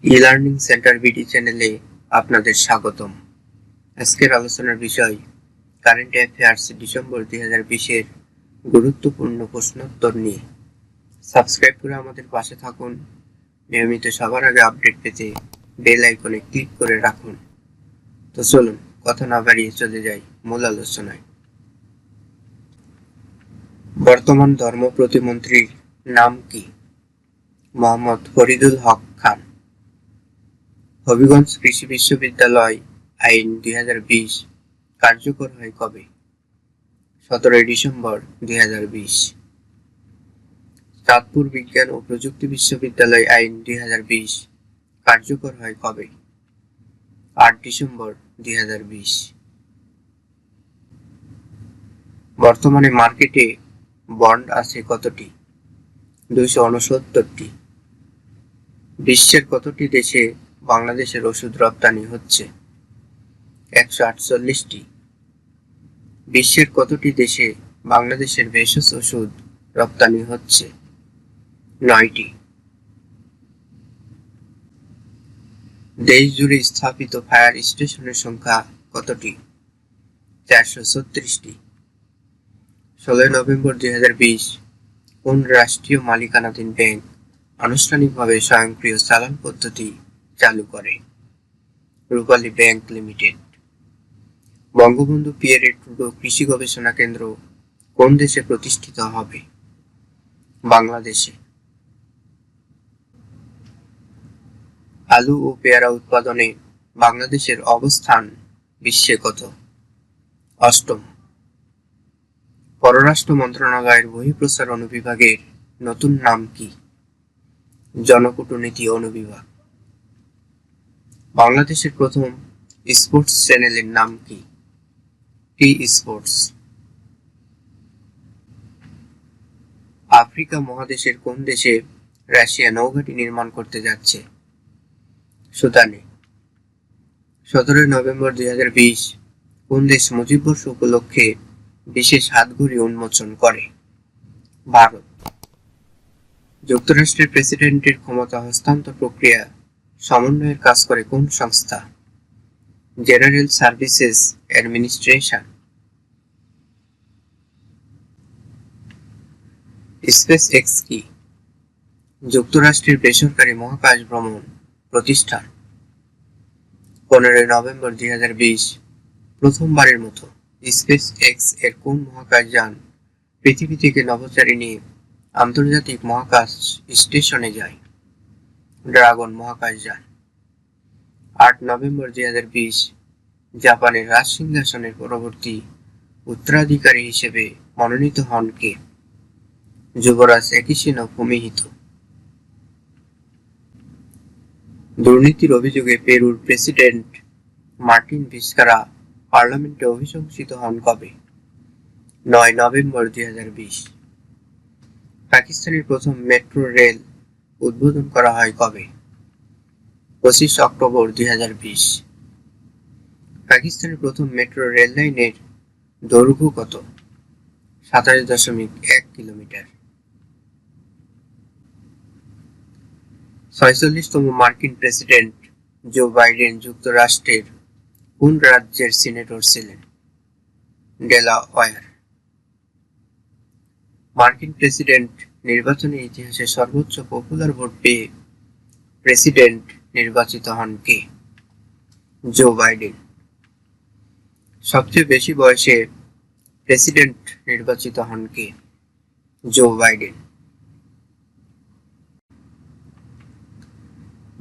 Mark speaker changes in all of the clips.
Speaker 1: E-learning centre BD চ্যানেলে আপনাদের স্বাগতম। আজকের আলোচনার বিষয় কারেন্ট অ্যাফেয়ার্স ডিসেম্বর 2020-এর গুরুত্বপূর্ণ প্রশ্নোত্তর নিয়ে। সাবস্ক্রাইব করে আমাদের পাশে থাকুন। নিয়মিত সবার আগে আপডেট পেতে বেল আইকনে ক্লিক করে রাখুন। তো চলুন কথা না বাড়িয়ে চলে যাই মূল আলোচনায়। বর্তমান ধর্ম প্রতিমন্ত্রীর নাম কি? মোহাম্মদ ফরিদুল হক খান। হবিগঞ্জ কৃষি বিশ্ববিদ্যালয় আইন 2020 কার্যকর হয় কবে? 17 ডিসেম্বর 2020। চাঁদপুর বিজ্ঞান ও প্রযুক্তি বিশ্ববিদ্যালয় আইন 2020 কার্যকর হয় কবে? 8 ডিসেম্বর 2020। বর্তমানে মার্কেটে বন্ড আছে কতটি? 269টি। বিশ্বের কতটি দেশে বাংলাদেশের ওষুধ রপ্তানি হচ্ছে? 148টি। বিশ্বের কতটি দেশে বাংলাদেশের ভেষজ ওষুধ রপ্তানি হচ্ছে? 9টি। দেশ জুড়ে স্থাপিত ফায়ার স্টেশনের সংখ্যা কতটি? 436টি। 16 নভেম্বর 2020 কোন রাষ্ট্রীয় মালিকানাধীন ব্যাংক আনুষ্ঠানিকভাবে স্বয়ংক্রিয় চালান পদ্ধতি চালু করে? Rupali bank limited. Bangabandhu Pierre Trudeau কৃষি গবেষণা কেন্দ্র কোন দেশে প্রতিষ্ঠিত হবে? বাংলাদেশে। আলু ও পেয়ারা উৎপাদনে বাংলাদেশের অবস্থান বিশ্বে কত? 8ম। পররাষ্ট্র মন্ত্রণালয়ের বহিঃপ্রচার অনুবিভাগের নতুন নাম কি? জনকূটনীতি অনুবিভাগ। বাংলাদেশের প্রথম স্পোর্টস চ্যানেলের নাম কি? T Sports. আফ্রিকা মহাদেশের কোন দেশে রাশিয়া নৌঘাঁটি নির্মাণ করতে যাচ্ছে? সুদানে। 17 নভেম্বর 2020 কোন দেশ মুজিব বর্ষ উপলক্ষে বিশেষ হাতঘড়ি উন্মোচন করে? ভারত। যুক্তরাষ্ট্রের প্রেসিডেন্টের ক্ষমতা হস্তান্তর প্রক্রিয়া সমন্বয়ের কাজ করে কোন সংস্থা? General services administration. Space x কি? যুক্তরাষ্ট্রের বেসরকারি মহাকাশ ভ্রমণ প্রতিষ্ঠান। 15 নভেম্বর 2020 প্রথমবারের মতো স্পেস এক্স এর কোন মহাকাশযান পৃথিবী থেকে নভোচারী নিয়ে আন্তর্জাতিক মহাকাশ স্টেশনে যায়? ড্রাগন মহাকাশযান। 8 নভেম্বর 2020 জাপানের রাজ সিংহাসনের পরবর্তী উত্তরাধিকারী হিসেবে মনোনীত হন কে? যুবরাজ একিশিনো ফুমিহিতো। দুর্নীতির অভিযোগে পেরুর প্রেসিডেন্ট মার্টিন ভিস্কারা পার্লামেন্টে অভিশংসিত হন কবে? 9 নভেম্বর 2020। পাকিস্তানের প্রথম মেট্রো রেল উদ্বোধন করা হয় কবে? 25 অক্টোবর 2020। পাকিস্তানের প্রথম মেট্রো রেল লাইনের দৈর্ঘ্য কত? 27.1 কিলোমিটার। 46তম মার্কিন প্রেসিডেন্ট জো বাইডেন যুক্তরাষ্ট্রের কোন রাজ্যের সিনেটর ছিলেন? ডেলাওয়্যার। মার্কিন প্রেসিডেন্ট নির্বাচনের ইতিহাসে সর্বোচ্চ পপুলার ভোট পেয়ে প্রেসিডেন্ট নির্বাচিত হন কে? Joe Biden. সবচেয়ে বেশি বয়সে প্রেসিডেন্ট নির্বাচিত হন কে? Joe Biden.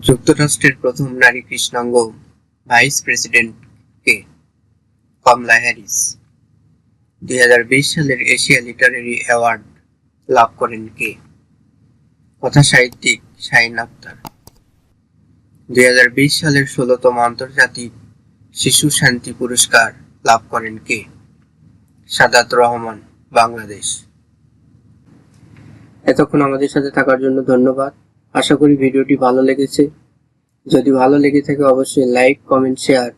Speaker 1: যুক্তরাষ্ট্রের প্রথম নারী কৃষ্ণাঙ্গ ভাইস প্রেসিডেন্ট কে? কমলা হ্যারিস। 2020 সালের এশিয়া লিটারেরি অ্যাওয়ার্ড লাভ করেন কে? কথা সাহিত্যিক শাহীন আখতার। 2020 সালের 16তম আন্তর্জাতিক শিশু শান্তি পুরস্কার লাভ করেন কে? সাদাত রহমান, বাংলাদেশ। এতক্ষণ আমাদের সাথে থাকার জন্য ধন্যবাদ। আশা করি ভিডিওটি ভালো লেগেছে। যদি ভালো লেগে থাকে অবশ্যই লাইক, কমেন্ট, শেয়ার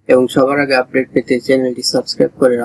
Speaker 1: এবং সবার আগে আপডেট পেতে চ্যানেলটি সাবস্ক্রাইব করে রাখুন।